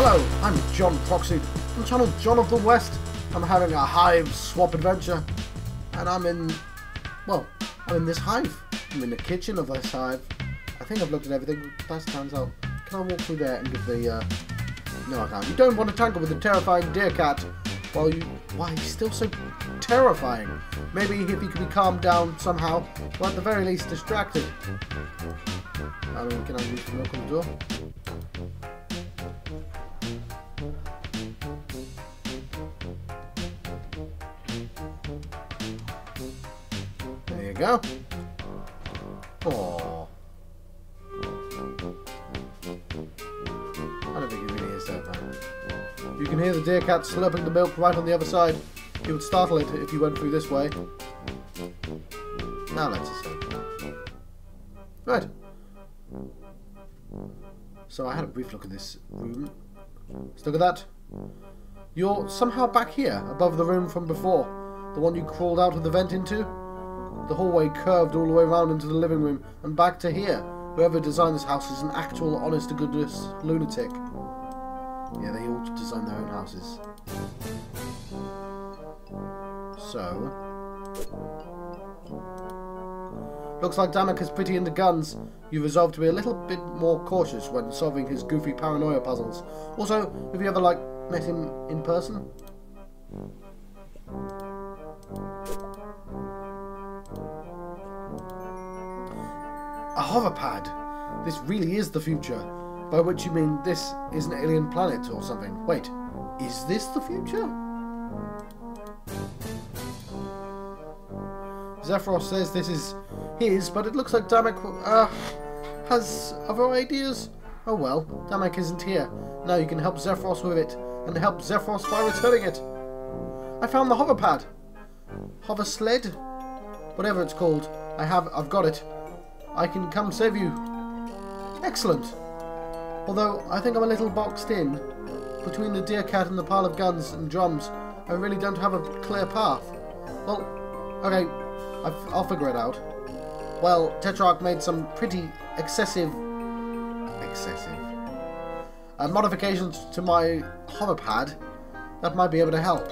Hello, I'm John Proxy from channel John of the West. I'm having a Hiveswap adventure, and I'm in this hive. I'm in the kitchen of this hive. I think I've looked at everything. That stands out. Can I walk through there and give the? No, I can't. You don't want to tangle with the terrifying deer cat. Why he's still so terrifying. Maybe if he could be calmed down somehow, or at the very least distracted. Can I use the knock on the door? There you go. Aww. I don't think he really is that bad. You can hear the deer cat slurping the milk right on the other side. He would startle it if you went through this way. Now let's see. Right. So I had a brief look at this room. Let's look at that. You're somehow back here, above the room from before. The one you crawled out of the vent into. The hallway curved all the way around into the living room and back to here. Whoever designed this house is an actual honest-to-goodness lunatic. Yeah, they all design their own houses. So... looks like Damek is pretty into guns. You resolved to be a little bit more cautious when solving his goofy paranoia puzzles. Also, have you ever, met him in person? A hoverpad! This really is the future. By which you mean this is an alien planet or something. Wait, is this the future? Zephyros says this is his, but it looks like Damek has other ideas. Oh well, Damek isn't here. Now you can help Zephyros with it, and help Zephyros by returning it. I found the hoverpad. Hover sled? Whatever it's called. I've got it. I can come save you. Excellent. Although, I think I'm a little boxed in. Between the deer cat and the pile of guns and drums, I really don't have a clear path. Well, okay, I'll figure it out. Well, Tetrarch made some pretty excessive modifications to my hoverpad that might be able to help.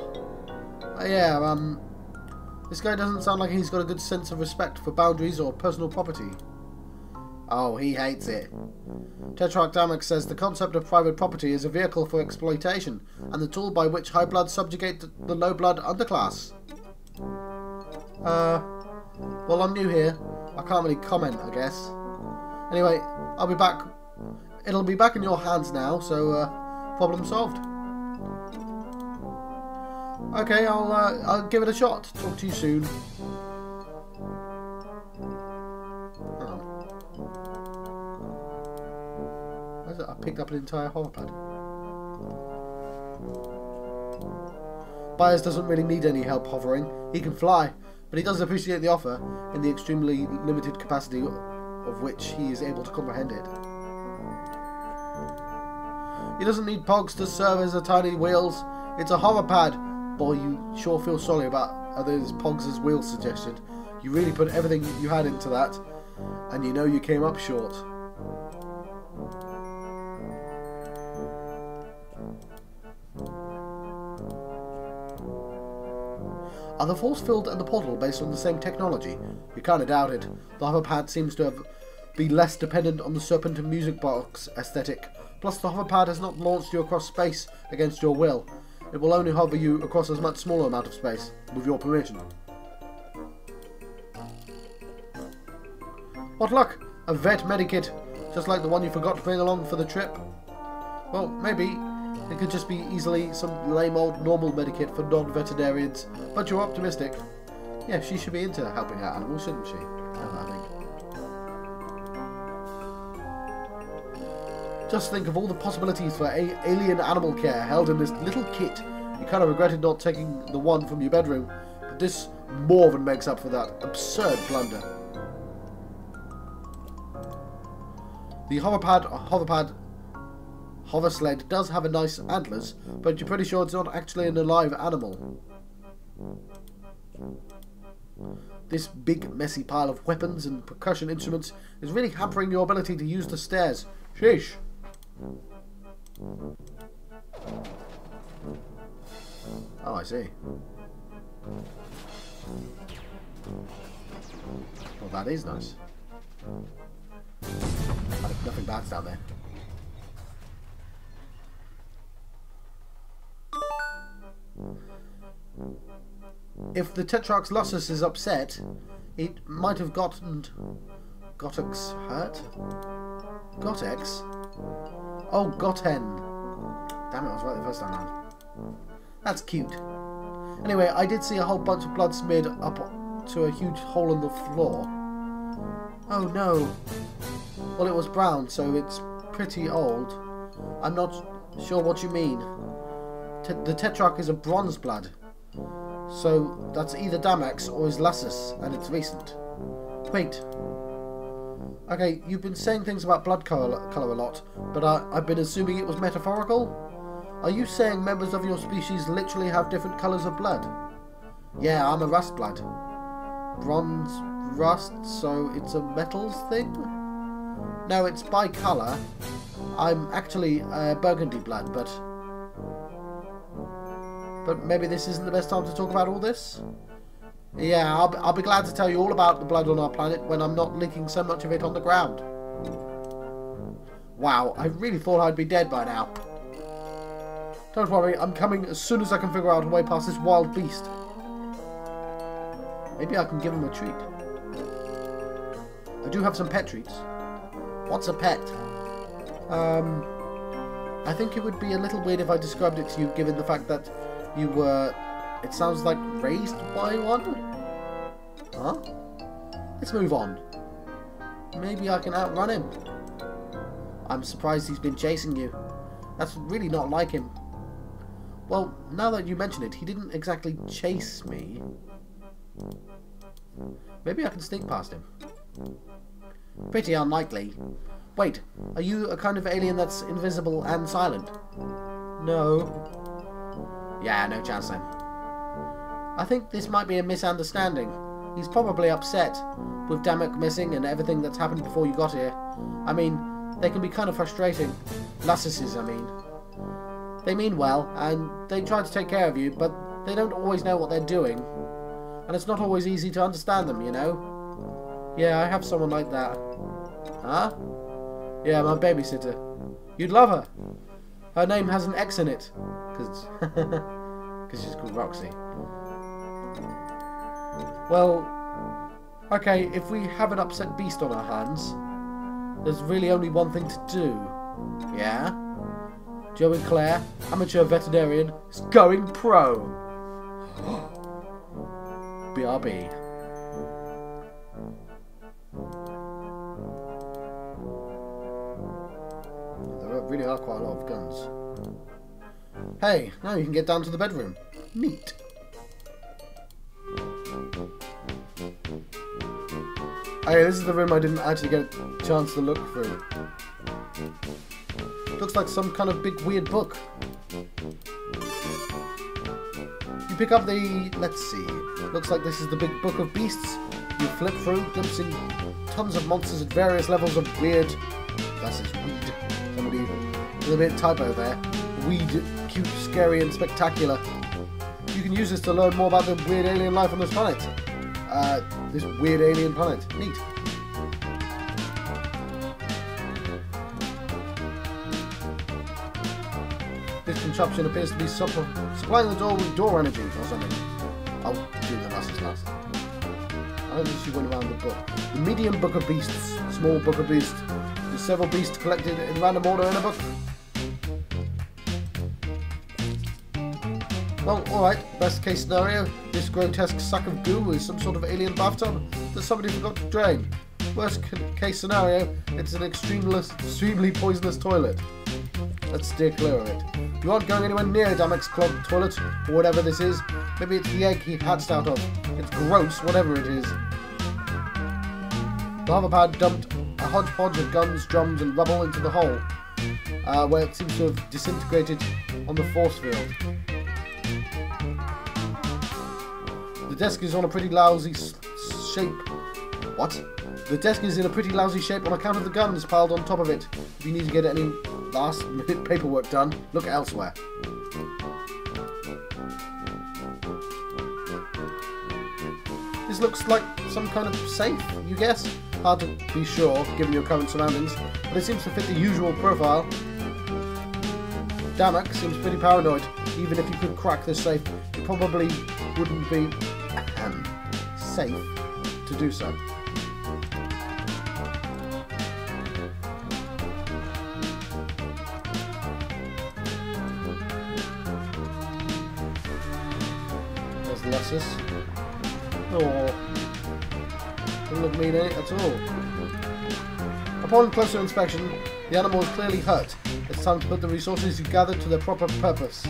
This guy doesn't sound like he's got a good sense of respect for boundaries or personal property. Oh, he hates it. Tetrarch Damek says the concept of private property is a vehicle for exploitation, and the tool by which high blood subjugate the low blood underclass. Well, I'm new here. I can't really comment, I guess. Anyway, I'll be back. It'll be back in your hands now, so, problem solved. Okay, I'll give it a shot. Talk to you soon. I picked up an entire hoverpad. Byers doesn't really need any help hovering. He can fly, but he does appreciate the offer in the extremely limited capacity of which he is able to comprehend it. He doesn't need pogs to serve as the tiny wheels. It's a hoverpad. Boy, you sure feel sorry about those pogs as wheels suggested. You really put everything you had into that, and you know you came up short. Are the force field and the portal based on the same technology? You kinda doubt it. The hoverpad seems to be less dependent on the serpent and music box aesthetic. Plus the hoverpad has not launched you across space against your will. It will only hover you across a much smaller amount of space, with your permission. What luck! A vet medikit, just like the one you forgot to bring along for the trip. Well, maybe. It could just be easily some lame old normal medikit for non-veterinarians, but you're optimistic. Yeah, she should be into helping out animals, shouldn't she? I think. Just think of all the possibilities for alien animal care held in this little kit. You kind of regretted not taking the one from your bedroom, but this more than makes up for that absurd blunder. The hover sled does have a nice antlers, but you're pretty sure it's not actually an alive animal. This big messy pile of weapons and percussion instruments is really hampering your ability to use the stairs. Sheesh. Oh, I see. Well, that is nice. Nothing bad's down there. If the Tetrarch's Lossus is upset, it might have gotten Gotex hurt? Gotex? Oh, Goten. Damn it, I was right the first time round. That's cute. Anyway, I did see a whole bunch of blood smeared up to a huge hole in the floor. Oh no. Well, it was brown, so it's pretty old. I'm not sure what you mean. The Tetrarch is a bronze blood. So that's either Damex or his Lassus, and it's recent. Wait. Okay, you've been saying things about blood colour a lot, but I've been assuming it was metaphorical? Are you saying members of your species literally have different colours of blood? Yeah, I'm a rust blood. Bronze rust, so it's a metals thing? No, it's by colour. I'm actually burgundy blood, but maybe this isn't the best time to talk about all this? Yeah, I'll be glad to tell you all about the blood on our planet when I'm not leaking so much of it on the ground. Wow, I really thought I'd be dead by now. Don't worry, I'm coming as soon as I can figure out a way past this wild beast. Maybe I can give him a treat. I do have some pet treats. What's a pet? I think it would be a little weird if I described it to you, given the fact that you were, it sounds like, raised by one? Huh? Let's move on. Maybe I can outrun him. I'm surprised he's been chasing you. That's really not like him. Well, now that you mention it, he didn't exactly chase me. Maybe I can sneak past him. Pretty unlikely. Wait, are you a kind of alien that's invisible and silent? No. Yeah, no chance then. I think this might be a misunderstanding. He's probably upset with Damek missing and everything that's happened before you got here. I mean, they can be kind of frustrating. Lassuses, I mean. They mean well, and they try to take care of you, but they don't always know what they're doing. And it's not always easy to understand them, you know? Yeah, I have someone like that. Huh? Yeah, my babysitter. You'd love her. Her name has an X in it. Because she's called Roxy. Well, okay, if we have an upset beast on our hands, there's really only one thing to do. Yeah? Joey Clare, amateur veterinarian, is going pro. BRB. There really are quite a lot of guns. Hey, now you can get down to the bedroom. Neat. Hey, this is the room I didn't actually get a chance to look through. Looks like some kind of big weird book. You pick up the... let's see. Looks like this is the big book of beasts. You flip through, glimpsing tons of monsters at various levels of weird... that says weed. Somebody with a bit of typo there. Weed, cute, scary and spectacular. You can use this to learn more about the weird alien life on this planet. This weird alien planet. Neat. This contraption appears to be supplying the door with door energy or something. I'll do the last last. I think she went around the book. The medium book of beasts. Small book of beasts. There's several beasts collected in random order in a book. Well, alright, best case scenario, this grotesque sack of goo is some sort of alien bathtub that somebody forgot to drain. Worst case scenario, it's an extremely poisonous toilet. Let's steer clear of it. You aren't going anywhere near Damek's clogged toilet, or whatever this is. Maybe it's the egg he hatched out of. It's gross, whatever it is. The hoverpad dumped a hodgepodge of guns, drums and rubble into the hole, where it seems to have disintegrated on the force field. The desk is on a pretty lousy shape. What? The desk is in a pretty lousy shape on account of the guns piled on top of it. If you need to get any last minute paperwork done, look elsewhere. This looks like some kind of safe, you guess? Hard to be sure, given your current surroundings, but it seems to fit the usual profile. Damak seems pretty paranoid. Even if you could crack this safe, it probably wouldn't be safe to do so. There's Lussus. Oh, doesn't look mean at all. Upon closer inspection, the animal is clearly hurt. It's time to put the resources you gathered to their proper purpose.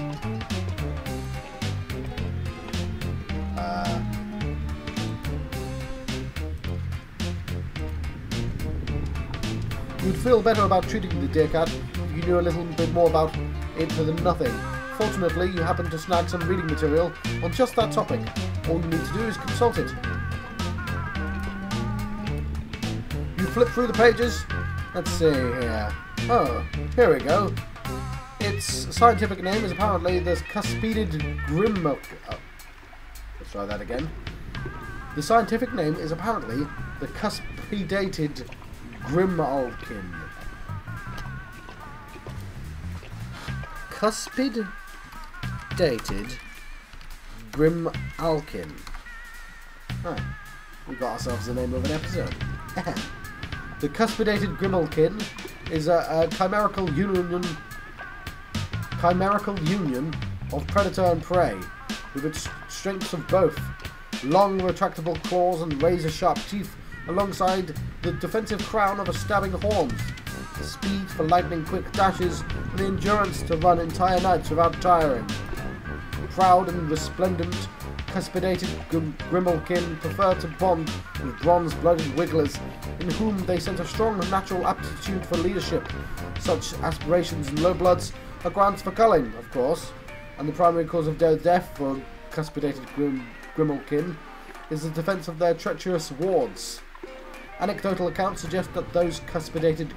You'd feel better about treating the deer cat if you knew a little bit more about it than nothing. Fortunately, you happen to snag some reading material on just that topic. All you need to do is consult it. You flip through the pages. Let's see here. Oh, here we go. Its scientific name is apparently the Cuspidated GRIMALKIN. Let's try that again. The scientific name is apparently the Cuspidated GRIMALKIN. Cuspidated GRIMALKIN. Oh, we got ourselves the name of an episode. The Cuspidated GRIMALKIN is a chimerical union of predator and prey, with its strengths of both long retractable claws and razor-sharp teeth, alongside the defensive crown of a stabbing horns, speed for lightning-quick dashes, and the endurance to run entire nights without tiring. Proud and resplendent, Cuspidated GRIMALKIN prefer to bond with bronze-blooded wigglers, in whom they sense a strong natural aptitude for leadership. Such aspirations and low bloods are grounds for culling, of course, and the primary cause of their death for Cuspidated GRIMALKIN is the defense of their treacherous wards. Anecdotal accounts suggest that those Cuspidated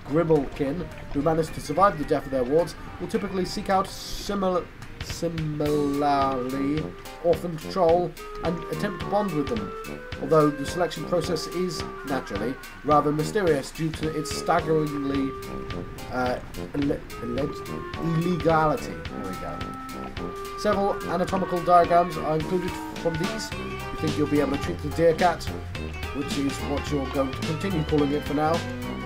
GRIMALKIN who manage to survive the death of their wards will typically seek out similarly orphaned troll and attempt to bond with them, although the selection process is, naturally, rather mysterious due to its staggeringly illegality. There we go. Several anatomical diagrams are included from these. You think you'll be able to treat the deer cat, which is what you're going to continue calling it for now.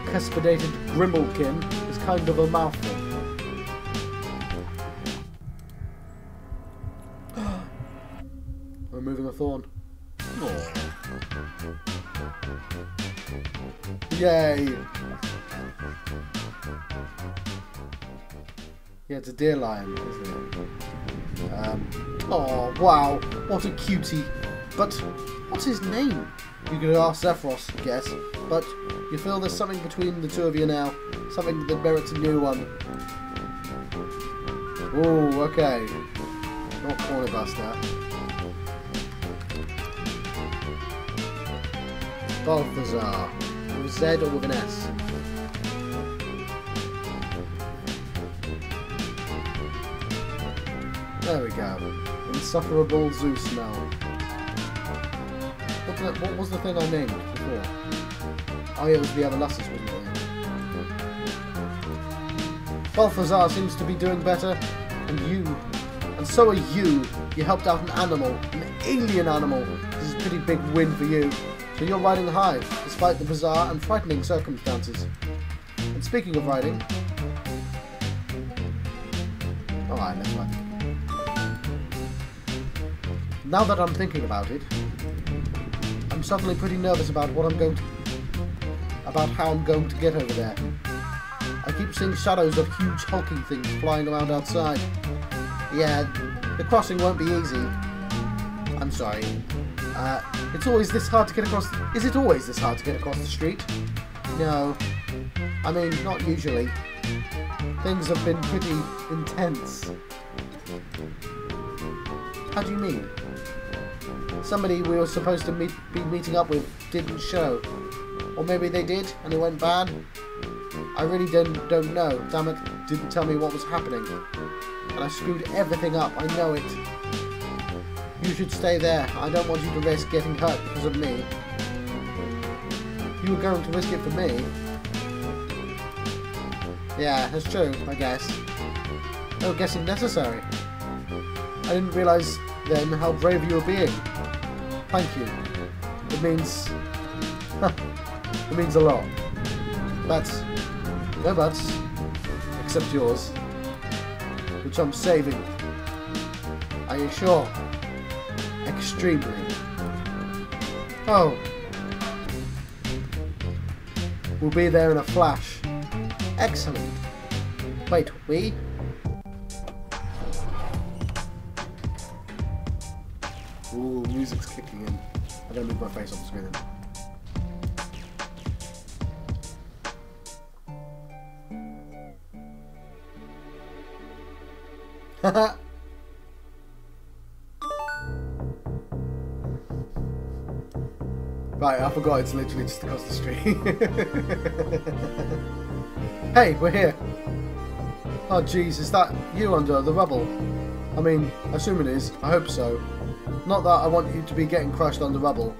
The Cuspidated GRIMALKIN is kind of a mouthful. Removing a thorn. Aww. Yay! Yeah, it's a deer lion, isn't it? Oh, wow, what a cutie. But what's his name? You could ask Zephyros, I guess, but you feel there's something between the two of you now. Something that merits a new one. Oh, okay. Not Cornerbuster. Balthazar. With a Z or with an S? There we go. Insufferable zoo smell. What was the thing I named before? Oh yeah, it was the other Lussus, wasn't it? Balthazar seems to be doing better, and so are you. You helped out an animal, an alien animal. This is a pretty big win for you. So you're riding high, despite the bizarre and frightening circumstances. And speaking of riding... Alright, let's ride. Now that I'm thinking about it, I'm suddenly pretty nervous about how I'm going to get over there. I keep seeing shadows of huge hulking things flying around outside. Yeah, the crossing won't be easy. I'm sorry. It's always this hard to get across... Is it always this hard to get across the street? No. I mean, not usually. Things have been pretty intense. How do you mean? Somebody we were supposed to be meeting up with didn't show. Or maybe they did and it went bad? I really don't know, damn it. didn't tell me what was happening. And I screwed everything up, I know it. You should stay there. I don't want you to risk getting hurt because of me. You were going to risk it for me. Yeah, that's true, I guess. No guessing necessary. I didn't realise then how brave you were being. Thank you. It means... it means a lot. But... no buts. Except yours. Which I'm saving. Are you sure? Extremely. Oh. We'll be there in a flash. Excellent. Wait, we? Ooh, music's kicking in. I don't move my face off the screen then. Haha. Right, I forgot it's literally just across the street. Hey, we're here. Oh jeez, is that you under the rubble? I mean, I assume it is. I hope so. Not that I want you to be getting crushed under rubble.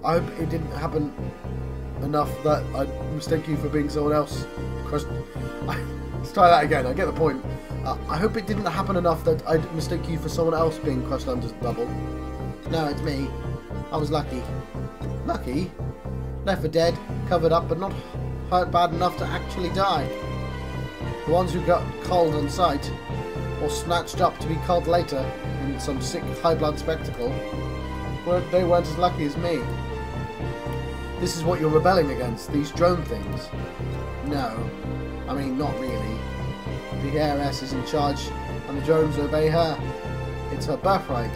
I hope it didn't happen enough that I'd mistake you for being someone else. Crushed. Let's try that again, I get the point. I hope it didn't happen enough that I'd mistake you for someone else being crushed under rubble. No, it's me. I was lucky. Lucky? Left for dead, covered up, but not hurt bad enough to actually die. The ones who got culled on sight, or snatched up to be culled later in some sick high blood spectacle, they weren't as lucky as me. This is what you're rebelling against, these drone things. No, I mean not really. The heiress is in charge and the drones obey her. It's her birthright.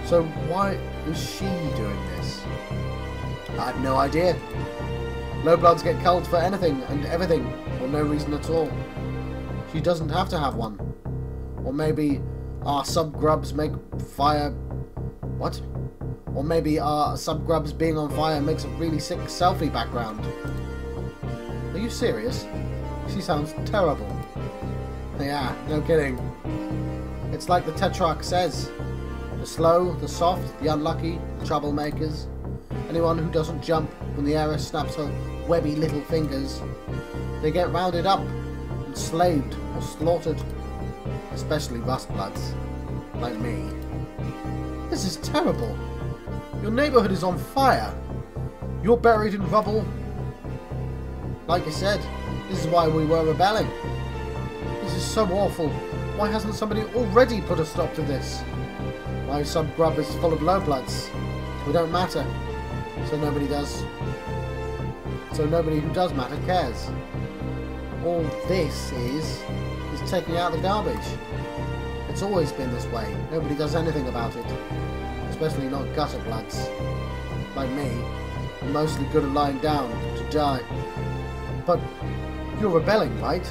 So why is she doing this? I have no idea. Low bloods get culled for anything and everything, for no reason at all. She doesn't have to have one. Or maybe our sub-grubs make fire... What? Or maybe our sub-grubs being on fire makes a really sick selfie background. Are you serious? She sounds terrible. Yeah, no kidding. It's like the Tetrarch says. The slow, the soft, the unlucky, the troublemakers. Anyone who doesn't jump when the heiress snaps her webby little fingers. They get rounded up and slaved or slaughtered. Especially rustbloods. Like me. This is terrible. Your neighbourhood is on fire. You're buried in rubble. Like I said, this is why we were rebelling. This is so awful. Why hasn't somebody already put a stop to this? My sub-grub is full of low-bloods. We don't matter. So nobody does. So nobody who does matter cares. All this is taking out the garbage. It's always been this way. Nobody does anything about it. Especially not gutter bloods. Like me. I'm mostly good at lying down to die. But you're rebelling, right?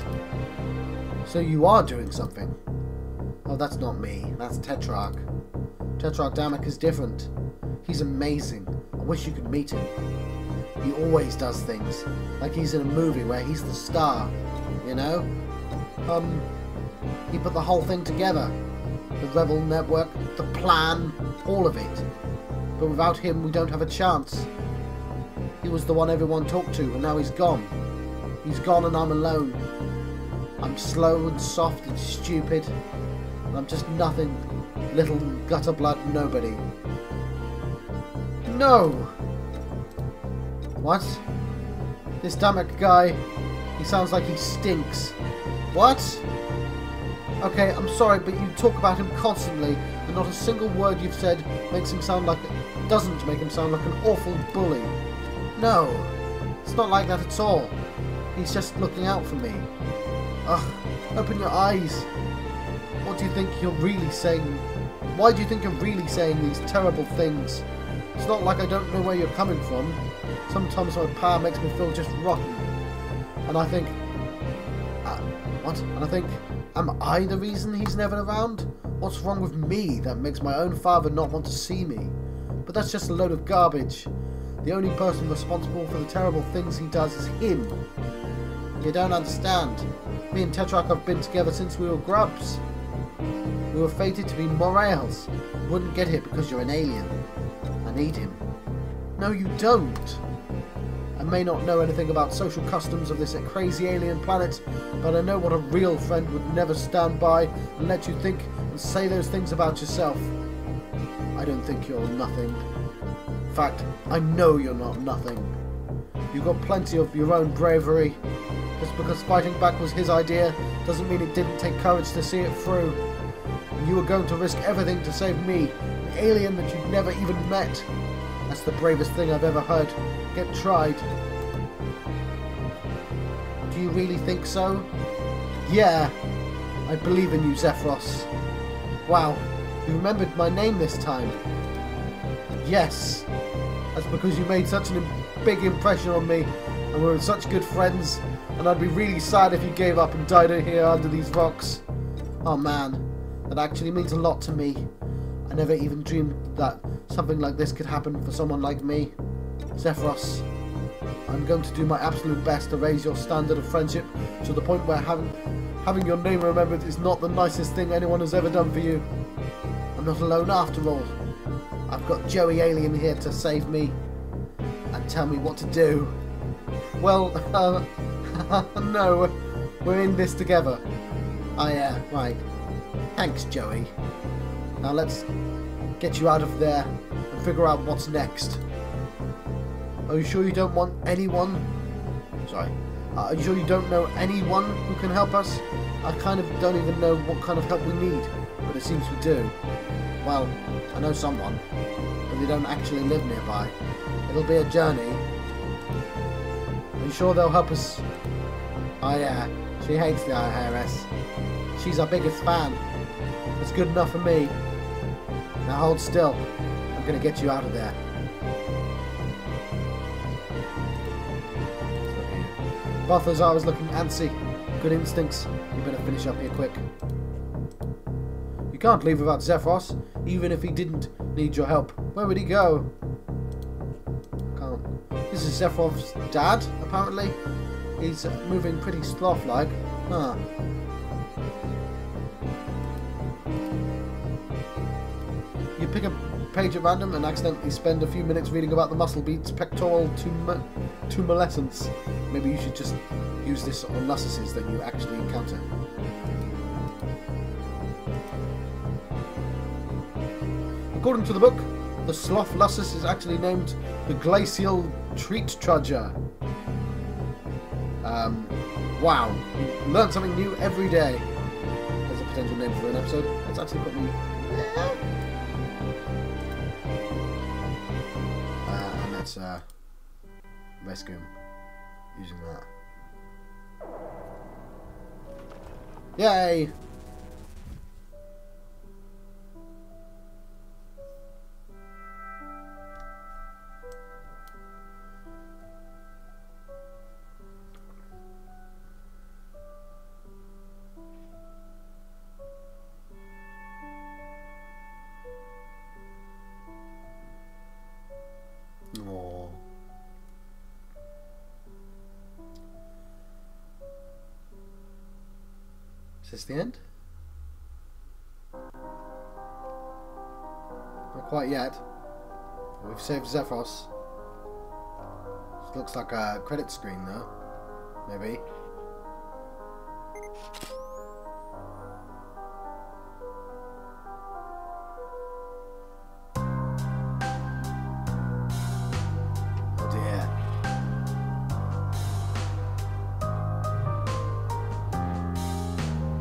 So you are doing something. Oh, that's not me. That's Tetrarch. Tetrarch Damek is different. He's amazing. I wish you could meet him. He always does things. Like he's in a movie where he's the star. You know? He put the whole thing together. The rebel network, the plan, all of it. But without him, we don't have a chance. He was the one everyone talked to, and now he's gone. He's gone and I'm alone. I'm slow and soft and stupid. And I'm just nothing. Little gutter blood nobody. No! What? This Damek guy, he sounds like he stinks. What? Okay, I'm sorry, but you talk about him constantly, and not a single word you've said makes him sound like... doesn't make him sound like an awful bully. No, it's not like that at all. He's just looking out for me. Ugh, open your eyes. What do you think you're really saying? Why do you think you're really saying these terrible things? It's not like I don't know where you're coming from. Sometimes my power makes me feel just rotten. And I think... what? And I think, am I the reason he's never around? What's wrong with me that makes my own father not want to see me? But that's just a load of garbage. The only person responsible for the terrible things he does is him. You don't understand. Me and Tetrarch have been together since we were grubs. We were fated to be morels. You wouldn't get it because you're an alien. I need him. No, you don't. I may not know anything about social customs of this crazy alien planet, but I know what a real friend would never stand by and let you think and say those things about yourself. I don't think you're nothing. In fact, I know you're not nothing. You've got plenty of your own bravery. Just because fighting back was his idea doesn't mean it didn't take courage to see it through. And you were going to risk everything to save me, an alien that you'd never even met. That's the bravest thing I've ever heard. Get tried. Do you really think so? Yeah. I believe in you, Zephyros. Wow. You remembered my name this time. Yes. That's because you made such a big impression on me, and we were such good friends, and I'd be really sad if you gave up and died here under these rocks. Oh man, that actually means a lot to me. I never even dreamed that something like this could happen for someone like me. Zephyros, I'm going to do my absolute best to raise your standard of friendship to the point where having your name remembered is not the nicest thing anyone has ever done for you. I'm not alone after all. I've got Joey Alien here to save me and tell me what to do. Well, no, we're in this together. Oh yeah, right. Thanks, Joey. Now let's get you out of there and figure out what's next. Are you sure you don't want anyone? Sorry. Are you sure you don't know anyone who can help us? I kind of don't even know what kind of help we need, but it seems we do. Well, I know someone, but they don't actually live nearby. It'll be a journey. Are you sure they'll help us? Oh yeah, she hates the IRS. She's our biggest fan. It's good enough for me. Now hold still. I'm gonna get you out of there. Balthazar was looking antsy. Good instincts. You better finish up here quick. You can't leave without Zephyros, even if he didn't need your help. Where would he go? Can't. This is Zephyros's dad, apparently. He's moving pretty sloth-like. Huh. You pick a page at random and accidentally spend a few minutes reading about the muscle beats pectoral tumescence. Maybe you should just use this on Lussuses that you actually encounter. According to the book, the sloth Lussus is actually named the glacial treat trudger. Wow, you learn something new every day. There's a potential name for an episode. Let's actually put me there. And let's rescue him using that. Yay! Aww. Is this the end? Not quite yet. We've saved Zephyros. This looks like a credit screen though. Maybe.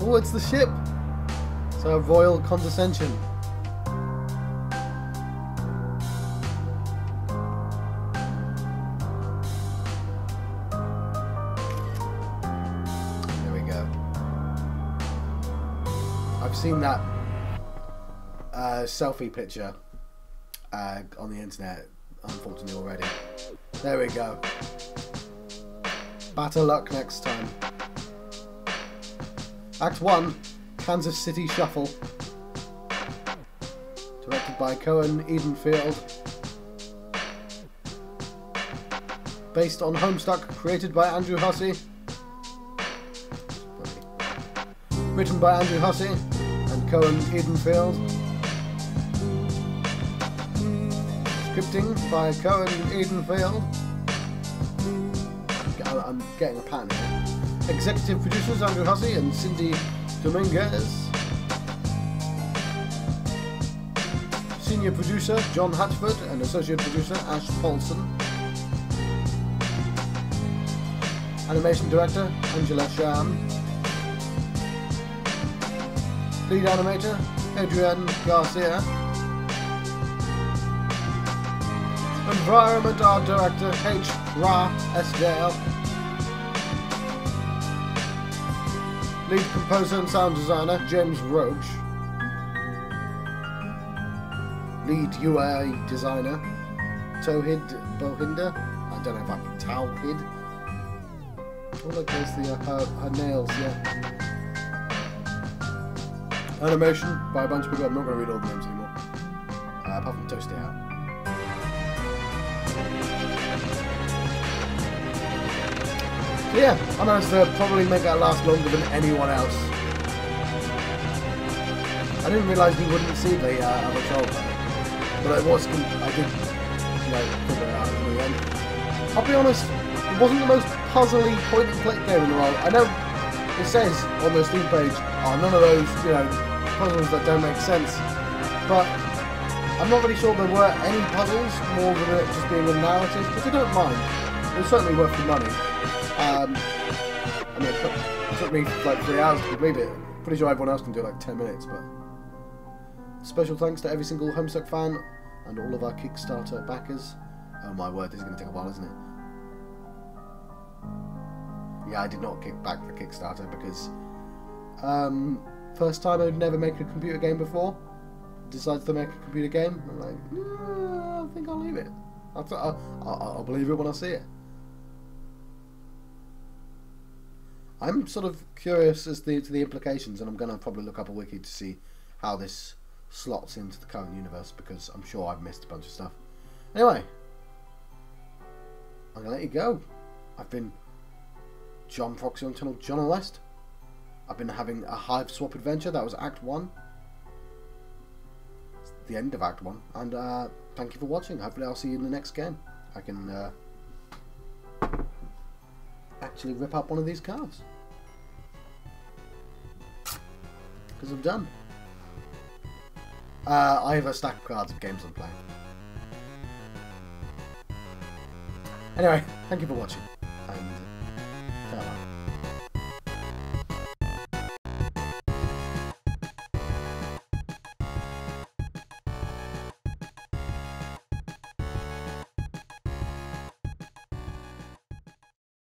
Oh, it's the ship! So, royal condescension. There we go. I've seen that selfie picture on the internet, unfortunately, already. There we go. Better luck next time. Act 1, Kansas City Shuffle. Directed by Cohen Edenfield. Based on Homestuck, created by Andrew Hussey. Written by Andrew Hussey and Cohen Edenfield. Scripting by Cohen Edenfield. I'm getting a pattern here. Executive producers Andrew Hussey and Cindy Dominguez. Senior producer John Hatchford and associate producer Ash Paulson. Animation director Angela Sham. Lead animator Adrian Garcia. Environment art director H. Ra Esdale. Lead composer and sound designer James Roach. Lead UI designer Towhid Bohinder. I don't know if I'm Towhid. Oh look, there's the her nails, yeah. Animation by a bunch of people. I'm not going to read all the names anymore. Apart from Toasty Out. So yeah, I managed to probably make that last longer than anyone else. I didn't realise we wouldn't see the other troll, but it was. I did, figure it out in the end. I'll be honest, it wasn't the most puzzly point-and-click game in the world. I know it says on the Steam page, oh, none of those, puzzles that don't make sense, but I'm not really sure there were any puzzles more than it just being a narrative, which I don't mind. It was certainly worth the money. I mean, it took me like 3 hours to complete it. Pretty sure everyone else can do it like 10 minutes, but... Special thanks to every single Homestuck fan and all of our Kickstarter backers. Oh my word, this is going to take a while, isn't it? Yeah, I did not kick back the Kickstarter because... first time I'd never made a computer game before. Decided to make a computer game. I'm like, I think I'll leave it. I'll believe it when I see it. I'm sort of curious as to the implications, and I'm going to probably look up a wiki to see how this slots into the current universe, because I'm sure I've missed a bunch of stuff. Anyway, I'm going to let you go. I've been John Proxy on channel John West. I've been having a Hiveswap adventure. That was Act 1. It's the end of Act 1. And thank you for watching. Hopefully I'll see you in the next game. I can actually rip up one of these cards. Because I'm done. I have a stack of cards of games I'm playing. Anyway, thank you for watching.